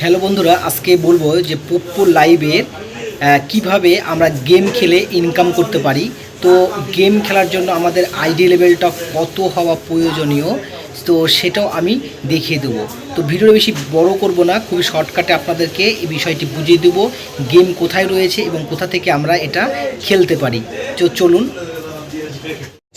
Hello বন্ধুরা, আজকে বলবো যে পোপ্পো লাইভের কিভাবে আমরা গেম খেলে ইনকাম করতে পারি। তো গেম খেলার জন্য আমাদের আইডি লেভেলটা কত হওয়া প্রয়োজনীয়, তো সেটাও আমি দেখিয়ে দেবো। তো ভিডিওটা বেশি বড় করব না, খুবই শর্টকাটে আপনাদেরকে এই বিষয়টি বুঝিয়ে দেবো গেম কোথায় রয়েছে এবং কোথা থেকে আমরা এটা খেলতে পারি। তো চলুন।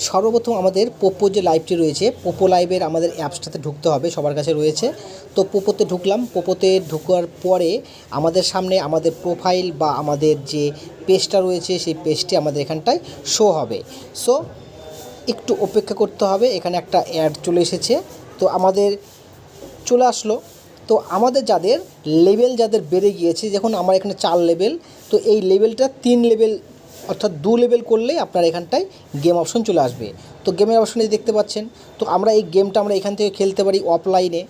সর্বপ্রথম আমাদের পোপো যে লাইভটি রয়েছে, পোপো লাইভের আমাদের অ্যাপসটাতে ঢুকতে হবে, সবার কাছে রয়েছে। তো পোপোতে ঢুকলাম। পোপোতে ঢোকার পরে আমাদের সামনে আমাদের প্রোফাইল বা আমাদের যে পেজটা রয়েছে সেই পেজটি আমাদের এখানটায় শো হবে। সো একটু অপেক্ষা করতে হবে। এখানে একটা অ্যাড চলে এসেছে, তো আমাদের চলে আসলো। তো আমাদের যাদের বেড়ে গিয়েছে, যখন আমার এখানে 4 লেভেল, তো এই লেভেলটা 3 লেভেল অর্থাৎ 2 লেভেল করলেই আপনার এখানটায় গেম অপশন চলে আসবে। তো গেমের অপশনে দেখতে পাচ্ছেন, তো আমরা এই গেমটা আমরা এখান থেকে খেলতে পারি অফলাইনে।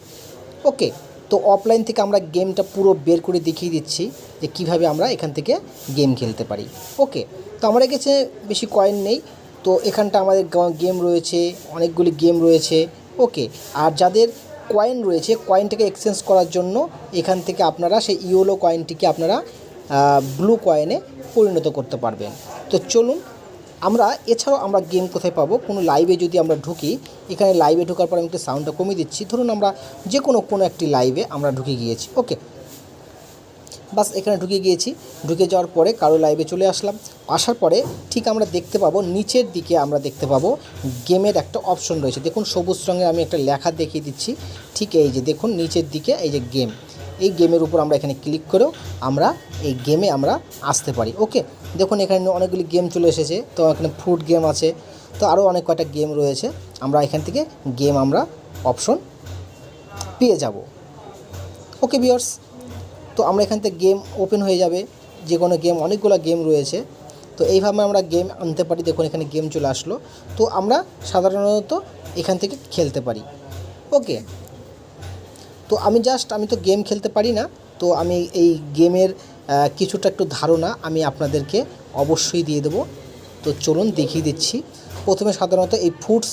ওকে, তো অফলাইন থেকে আমরা গেমটা পুরো বের করে দেখিয়ে দিচ্ছি যে কিভাবে আমরা এখান থেকে গেম খেলতে পারি। ওকে, তো আমার কাছে বেশি কয়েন নেই, তো এখানটা আমাদের গেম রয়েছে, অনেকগুলি গেম রয়েছে। ওকে, আর যাদের কয়েন রয়েছে, কয়েনটাকে এক্সচেঞ্জ করার জন্য এখান থেকে আপনারা সেই ইওলো কয়েনটিকে আপনারা ব্লু কয়েনে পরিণত করতে পারবেন। তো চলুন, এছাড়াও আমরা গেম কোথায় পাবো, কোনো লাইভে যদি আমরা ঢুকি, এখানে লাইভে ঢোকার পর আমি একটু সাউন্ডটা কমিয়ে দিচ্ছি। ধরুন আমরা যে কোনো একটি লাইভে আমরা ঢুকে গিয়েছি। ওকে, বাস এখানে ঢুকে গিয়েছি। ঢুকে যাওয়ার পরে কারো লাইভে চলে আসলাম। আসার পরে ঠিক আমরা দেখতে পাবো নিচের দিকে আমরা দেখতে পাবো গেমের একটা অপশন রয়েছে। দেখুন সবুজ রঙের আমি একটা লেখা দেখিয়ে দিচ্ছি। ঠিক এই যে দেখুন নিচের দিকে এই যে গেম, এই গেমের উপর আমরা এখানে ক্লিক করেও আমরা এই গেমে আমরা আসতে পারি। ওকে, দেখুন এখানে অনেকগুলি গেম চলে এসেছে। তো এখানে ফ্রুট গেম আছে, তো আরও অনেক কয়টা গেম রয়েছে। আমরা এখান থেকে গেম আমরা অপশন পেয়ে যাব। ওকে ভিউয়ার্স, তো আমরা এখান থেকে গেম ওপেন হয়ে যাবে, যে কোনো গেম, অনেকগুলো গেম রয়েছে। তো এইভাবে আমরা গেম আনতে পারি। দেখুন এখানে গেম চলে আসলো, তো আমরা সাধারণত এখান থেকে খেলতে পারি। ওকে, তো আমি তো গেম খেলতে পারি না, তো আমি এই গেমের কিছুটা একটু ধারণা আমি আপনাদেরকে অবশ্যই দিয়ে দেবো। তো চলুন দেখিয়ে দিচ্ছি। প্রথমে সাধারণত এই ফুডস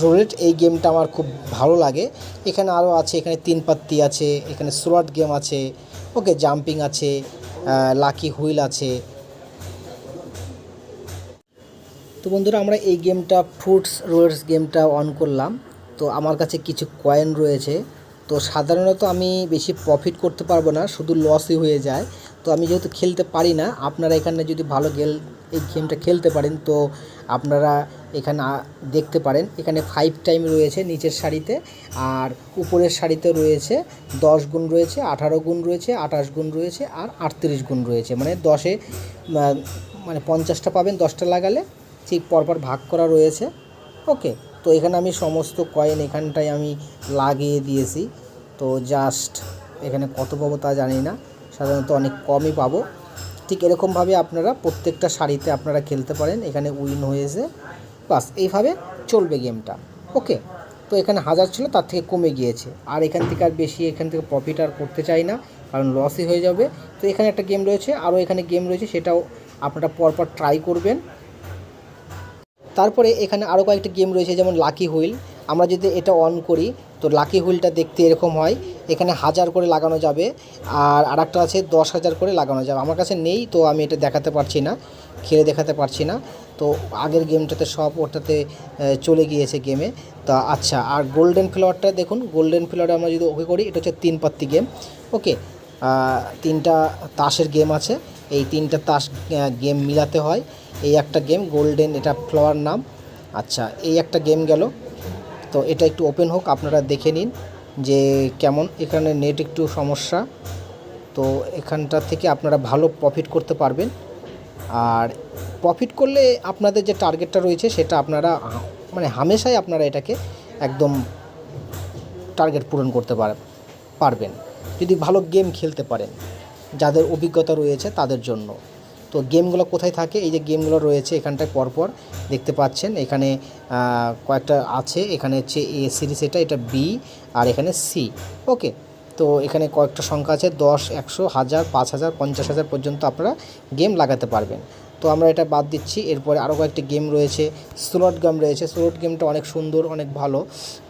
রোলেট এই গেমটা আমার খুব ভালো লাগে। এখানে আরও আছে, এখানে 3 পাত্তি আছে, এখানে স্লট গেম আছে। ওকে, জাম্পিং আছে, লাকি হুইল আছে। তো বন্ধুরা, আমরা এই গেমটা ফ্রুটস রোলস গেমটা অন করলাম। তো আমার কাছে কিছু কয়েন রয়েছে। তো সাধারণত আমি বেশি প্রফিট করতে পারবো না, শুধু লসই হয়ে যায়। তো আমি যেহেতু খেলতে পারি না, আপনারা এখানে যদি ভালো এই গেমটা খেলতে পারেন, তো আপনারা এখানে দেখতে পারেন এখানে 5 টাইম রয়েছে নিচের সারিতে, আর উপরের সারিতে রয়েছে 10 গুণ রয়েছে, 18 গুণ রয়েছে, 28 গুণ রয়েছে, আর 38 গুণ রয়েছে। মানে 10-এ মানে 50টা পাবেন 10টা লাগালে, ঠিক পরপর ভাগ করা রয়েছে। ওকে, তো এখানে আমি সমস্ত কয়েন এখানটায় আমি লাগিয়ে দিয়েছি। তো জাস্ট এখানে কত পাবো তা জানি না, সাধারণত অনেক কমই পাবো। ঠিক এরকমভাবে আপনারা প্রত্যেকটা সারিতে আপনারা খেলতে পারেন। এখানে উইন হয়েছে, বাস এইভাবে চলবে গেমটা। ওকে, তো এখানে 1000 ছিল, তার থেকে কমে গিয়েছে। আর এখান থেকে আর বেশি এখান থেকে প্রফিট আর করতে চাই না, কারণ লসই হয়ে যাবে। তো এখানে একটা গেম রয়েছে, আরও এখানে গেম রয়েছে, সেটাও আপনারা পরপর ট্রাই করবেন। তারপরে এখানে আরও কয়েকটা গেম রয়েছে, যেমন লাকি হুইল। আমরা যদি এটা অন করি, তো লাকি হুইলটা দেখতে এরকম হয়। এখানে 1000 করে লাগানো যাবে, আর আরেকটা আছে 10,000 করে লাগানো যাবে। আমার কাছে নেই, তো আমি এটা দেখাতে পারছি না, খেলে দেখাতে পারছি না। তো আগের গেমটাতে সব ওটাতে চলে গিয়েছে গেমে। তা আচ্ছা, আর গোল্ডেন ফ্লাওয়ারটা দেখুন, গোল্ডেন ফ্লাওয়ারে আমরা যদি ওকে করি, এটা হচ্ছে 3 পাত্তি গেম। ওকে, 3টা তাসের গেম আছে, এই 3টা তাস গেম মিলাতে হয়। এই একটা গেম গোল্ডেন, এটা ফ্লাওয়ার নাম। আচ্ছা, এই একটা গেম গেল। তো এটা একটু ওপেন হোক, আপনারা দেখে নিন যে কেমন। এখানে নেট একটু সমস্যা, তো এখানটা থেকে আপনারা ভালো প্রফিট করতে পারবেন। আর প্রফিট করলে আপনাদের যে টার্গেটটা রয়েছে সেটা আপনারা মানে হামেশাই আপনারা এটাকে একদম টার্গেট পূরণ করতে পারবেন যদি ভালো গেম খেলতে পারেন, যাদের অভিজ্ঞতা রয়েছে তাদের জন্য। তো গেমগুলো কোথায় থাকে, এই যে গেমগুলো রয়েছে এখানটায় পরপর দেখতে পাচ্ছেন। এখানে কয়েকটা আছে, এখানে হচ্ছে এ সিরিজ, এটা বি, আর এখানে সি। ওকে, তো এখানে কয়েকটা সংখ্যা আছে, 10, 100, 1000, 5000, 50,000 পর্যন্ত আপনারা গেম লাগাতে পারবেন। তো আমরা এটা বাদ দিচ্ছি। এরপরে আরও কয়েকটি গেম রয়েছে, স্লট গেম রয়েছে। স্লট গেমটা অনেক সুন্দর, অনেক ভালো।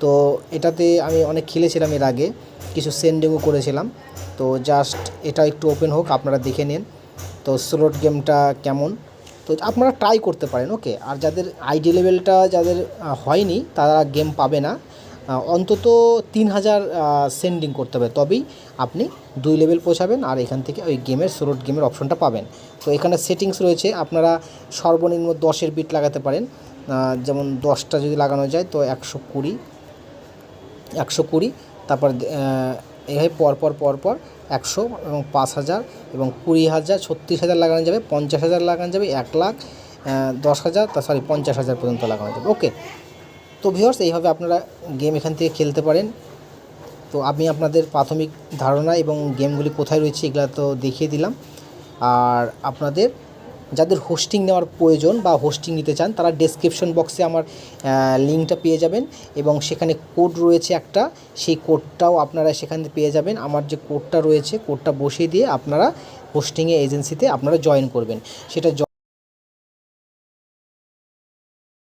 তো এটাতে আমি অনেক খেলেছিলাম এর আগে, কিছু সেন্ডিংও করেছিলাম। তো জাস্ট এটা একটু ওপেন হোক, আপনারা দেখে নিন তো স্লট গেমটা কেমন। তো আপনারা ট্রাই করতে পারেন, ওকে। আর যাদের আইডি লেভেলটা যাদের হয়নি তারা গেম পাবে না। অন্তত 3000 সেন্ডিং করতে হবে, তবেই আপনি 2 লেভেল পৌঁছাবেন আর এখান থেকে ওই গেমের স্লট গেমের অপশনটা পাবেন। তো এখানে সেটিংস রয়েছে, আপনারা সর্বনিম্ন 10-এর বিট লাগাতে পারেন। যেমন 10টা যদি লাগানো যায় তো 120, তারপর এইভাবে পরপর 100 এবং 5000 এবং 20000, 36000 লাগানো যাবে, 50000 লাগানো যাবে, 1 লাখ, 10,000, 50,000 পর্যন্ত লাগানো যাবে, ওকে। তো ভিউয়ার্স, এইভাবে আপনারা গেম এখান থেকে খেলতে পারেন। তো আমি আপনাদের প্রাথমিক ধারণা এবং গেমগুলি কোথায় রয়েছে এগুলো তো দেখিয়ে দিলাম। আর আপনাদের যাদের হোস্টিং নেওয়ার প্রয়োজন বা হোস্টিং নিতে চান তারা ডেসক্রিপশন বক্সে আমার লিঙ্কটা পেয়ে যাবেন এবং সেখানে কোড রয়েছে একটা, সেই কোডটাও আপনারা সেখানে পেয়ে যাবেন। আমার যে কোডটা রয়েছে, কোডটা বসিয়ে দিয়ে আপনারা হোস্টিংয়ে এজেন্সিতে আপনারা জয়েন করবেন। সেটা